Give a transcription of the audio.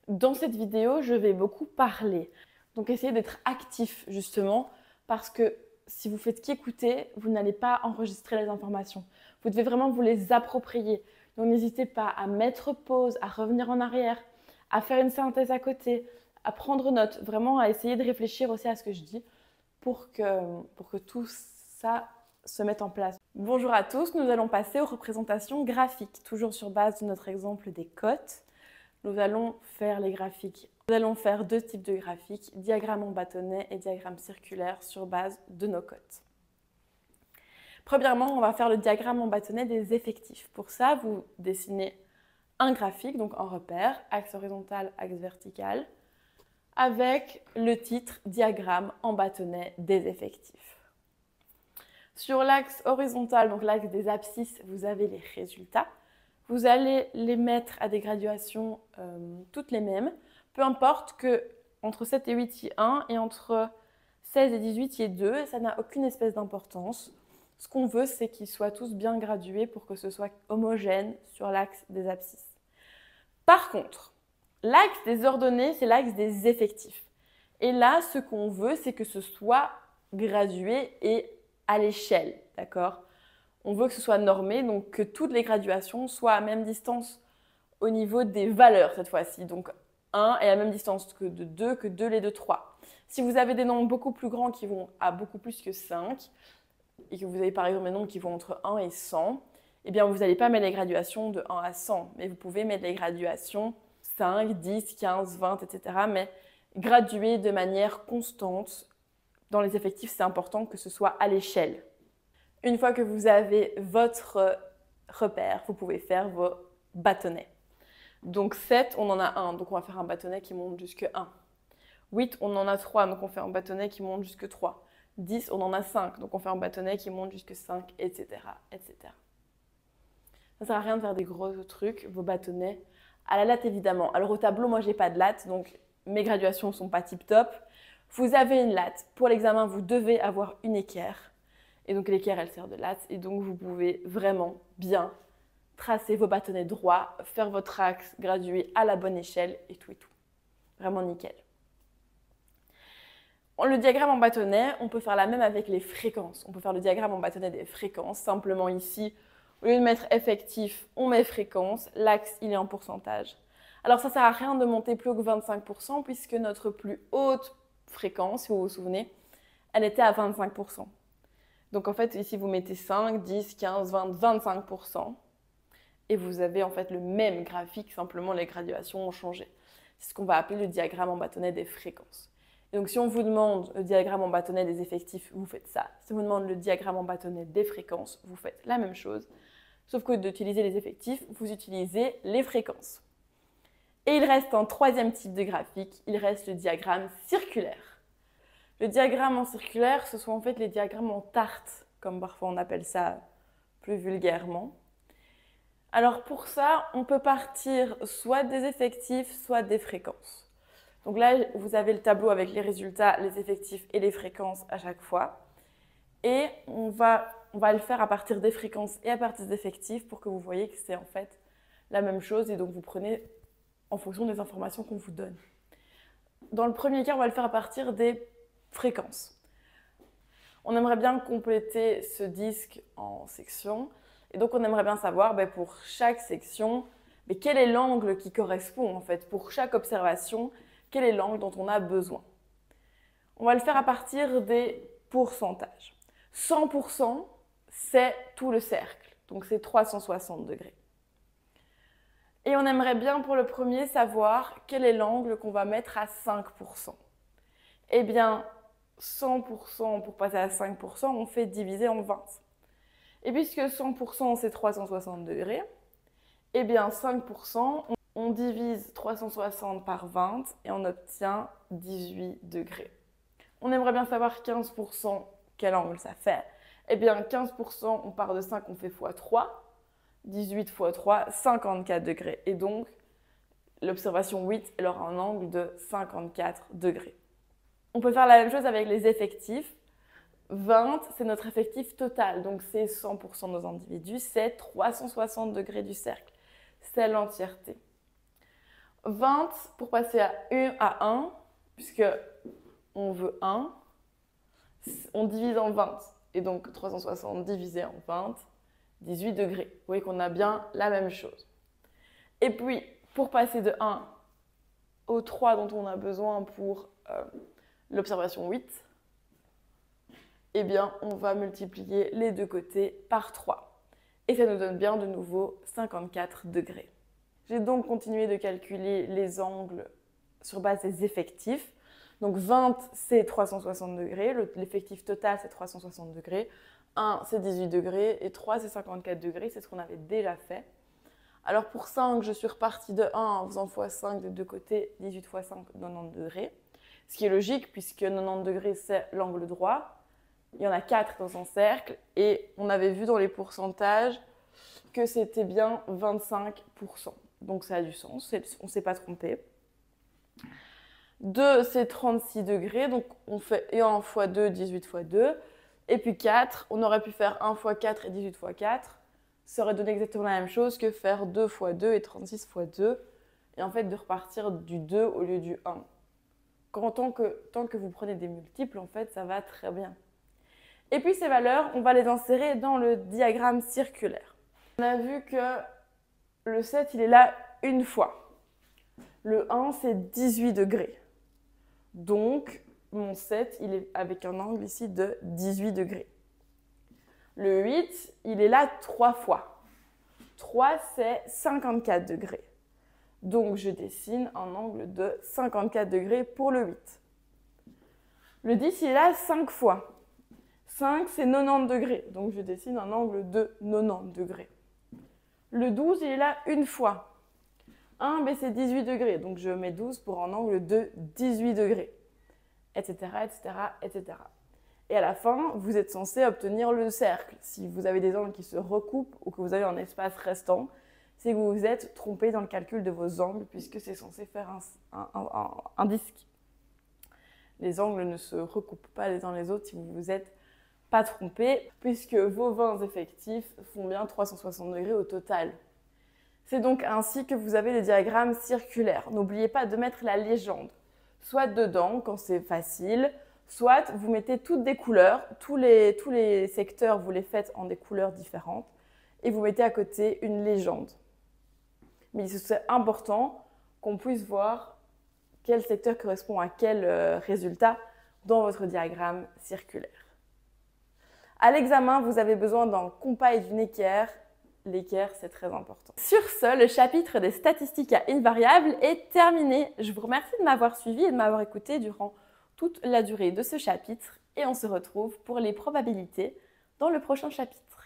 Dans cette vidéo, je vais beaucoup parler. Donc essayez d'être actif justement parce que si vous faites qu'écouter, vous n'allez pas enregistrer les informations. Vous devez vraiment vous les approprier. Donc n'hésitez pas à mettre pause, à revenir en arrière, à faire une synthèse à côté, à prendre note, vraiment à essayer de réfléchir aussi à ce que je dis pour que tout ça se mette en place. Bonjour à tous, nous allons passer aux représentations graphiques, toujours sur base de notre exemple des cotes. Nous allons faire les graphiques. Nous allons faire deux types de graphiques, diagramme en bâtonnet et diagramme circulaire sur base de nos cotes. Premièrement, on va faire le diagramme en bâtonnet des effectifs. Pour ça, vous dessinez un graphique, donc en repère, axe horizontal, axe vertical, avec le titre diagramme en bâtonnet des effectifs. Sur l'axe horizontal, donc l'axe des abscisses, vous avez les résultats. Vous allez les mettre à des graduations toutes les mêmes. Peu importe que entre 7 et 8, il y ait 1 et entre 16 et 18, il y ait 2. Ça n'a aucune espèce d'importance. Ce qu'on veut, c'est qu'ils soient tous bien gradués pour que ce soit homogène sur l'axe des abscisses. Par contre, l'axe des ordonnées, c'est l'axe des effectifs. Et là, ce qu'on veut, c'est que ce soit gradué et à l'échelle, d'accord ? On veut que ce soit normé, donc que toutes les graduations soient à même distance au niveau des valeurs cette fois-ci. Donc 1 est à la même distance que de 2, que 2 les de 3. Si vous avez des nombres beaucoup plus grands qui vont à beaucoup plus que 5, et que vous avez par exemple des nombres qui vont entre 1 et 100, eh bien vous n'allez pas mettre les graduations de 1 à 100, mais vous pouvez mettre les graduations 5, 10, 15, 20, etc. Mais graduées de manière constante. Dans les effectifs, c'est important que ce soit à l'échelle. Une fois que vous avez votre repère, vous pouvez faire vos bâtonnets. Donc 7, on en a 1, donc on va faire un bâtonnet qui monte jusque 1. 8, on en a 3, donc on fait un bâtonnet qui monte jusque 3. 10, on en a 5, donc on fait un bâtonnet qui monte jusque 5, etc. etc. Ça ne sert à rien de faire des gros trucs, vos bâtonnets. À la latte, évidemment. Alors au tableau, moi, je n'ai pas de latte, donc mes graduations ne sont pas tip-top. Vous avez une latte. Pour l'examen, vous devez avoir une équerre. Et donc l'équerre, elle sert de latte. Et donc vous pouvez vraiment bien tracer vos bâtonnets droits, faire votre axe gradué à la bonne échelle et tout et tout. Vraiment nickel. Le diagramme en bâtonnet, on peut faire la même avec les fréquences. On peut faire le diagramme en bâtonnet des fréquences. Simplement ici, au lieu de mettre effectif, on met fréquence. L'axe, il est en pourcentage. Alors ça ne sert à rien de monter plus haut que 25% puisque notre plus haute fréquence, si vous vous souvenez, elle était à 25%. Donc en fait, ici, vous mettez 5, 10, 15, 20, 25%. Et vous avez en fait le même graphique, simplement les graduations ont changé. C'est ce qu'on va appeler le diagramme en bâtonnet des fréquences. Et donc si on vous demande le diagramme en bâtonnet des effectifs, vous faites ça. Si on vous demande le diagramme en bâtonnet des fréquences, vous faites la même chose. Sauf que d'utiliser les effectifs, vous utilisez les fréquences. Et il reste un troisième type de graphique, il reste le diagramme circulaire. Le diagramme en circulaire, ce sont en fait les diagrammes en tarte, comme parfois on appelle ça plus vulgairement. Alors pour ça, on peut partir soit des effectifs, soit des fréquences. Donc là, vous avez le tableau avec les résultats, les effectifs et les fréquences à chaque fois. Et on va le faire à partir des fréquences et à partir des effectifs pour que vous voyez que c'est en fait la même chose et donc vous prenez en fonction des informations qu'on vous donne. Dans le premier cas, on va le faire à partir des fréquences. On aimerait bien compléter ce disque en sections. Et donc, on aimerait bien savoir pour chaque section, quel est l'angle qui correspond en fait. Pour chaque observation, quel est l'angle dont on a besoin. On va le faire à partir des pourcentages. 100%, c'est tout le cercle. Donc, c'est 360 degrés. Et on aimerait bien pour le premier savoir quel est l'angle qu'on va mettre à 5%. Eh bien, 100% pour passer à 5%, on fait diviser en 20. Et puisque 100% c'est 360 degrés, eh bien 5%, on divise 360 par 20 et on obtient 18 degrés. On aimerait bien savoir 15% quel angle ça fait. Eh bien 15%, on part de 5, on fait x3. 18 x 3, 54 degrés. Et donc, l'observation 8, elle aura un angle de 54 degrés. On peut faire la même chose avec les effectifs. 20, c'est notre effectif total, donc c'est 100% de nos individus, c'est 360 degrés du cercle. C'est l'entièreté. 20 pour passer à 1, puisque on veut 1, on divise en 20. Et donc 360 divisé en 20, 18 degrés. Vous voyez qu'on a bien la même chose. Et puis, pour passer de 1 au 3 dont on a besoin pour l'observation 8, eh bien, on va multiplier les deux côtés par 3. Et ça nous donne bien de nouveau 54 degrés. J'ai donc continué de calculer les angles sur base des effectifs. Donc 20, c'est 360 degrés. L'effectif total, c'est 360 degrés. 1, c'est 18 degrés. Et 3, c'est 54 degrés. C'est ce qu'on avait déjà fait. Alors pour 5, je suis repartie de 1 en faisant x5 des deux côtés. 18 x 5, 90 degrés. Ce qui est logique puisque 90 degrés, c'est l'angle droit. Il y en a 4 dans un cercle. Et on avait vu dans les pourcentages que c'était bien 25%. Donc ça a du sens. On ne s'est pas trompé. 2, c'est 36 degrés. Donc on fait 1 x 2, 18 x 2. Et puis 4, on aurait pu faire 1 x 4 et 18 x 4. Ça aurait donné exactement la même chose que faire 2 x 2 et 36 x 2. Et en fait, de repartir du 2 au lieu du 1. Tant que vous prenez des multiples, en fait, ça va très bien. Et puis ces valeurs, on va les insérer dans le diagramme circulaire. On a vu que le 7, il est là une fois. Le 1, c'est 18 degrés. Donc, mon 7, il est avec un angle ici de 18 degrés. Le 8, il est là 3 fois. 3, c'est 54 degrés. Donc, je dessine un angle de 54 degrés pour le 8. Le 10, il est là 5 fois. 5, c'est 90 degrés. Donc, je dessine un angle de 90 degrés. Le 12, il est là une fois. 1, ben, c'est 18 degrés. Donc, je mets 12 pour un angle de 18 degrés. Etc., etc., etc. Et à la fin, vous êtes censé obtenir le cercle. Si vous avez des angles qui se recoupent ou que vous avez un espace restant, c'est que vous vous êtes trompé dans le calcul de vos angles puisque c'est censé faire un disque. Les angles ne se recoupent pas les uns les autres si vous vous êtes pas trompé, puisque vos 20 effectifs font bien 360 degrés au total. C'est donc ainsi que vous avez le diagramme circulaire. N'oubliez pas de mettre la légende, soit dedans quand c'est facile, soit vous mettez toutes des couleurs, tous les secteurs, vous les faites en des couleurs différentes, et vous mettez à côté une légende. Mais c'est important qu'on puisse voir quel secteur correspond à quel résultat dans votre diagramme circulaire. À l'examen, vous avez besoin d'un compas et d'une équerre. L'équerre, c'est très important. Sur ce, le chapitre des statistiques à invariables est terminé. Je vous remercie de m'avoir suivi et de m'avoir écouté durant toute la durée de ce chapitre. Et on se retrouve pour les probabilités dans le prochain chapitre.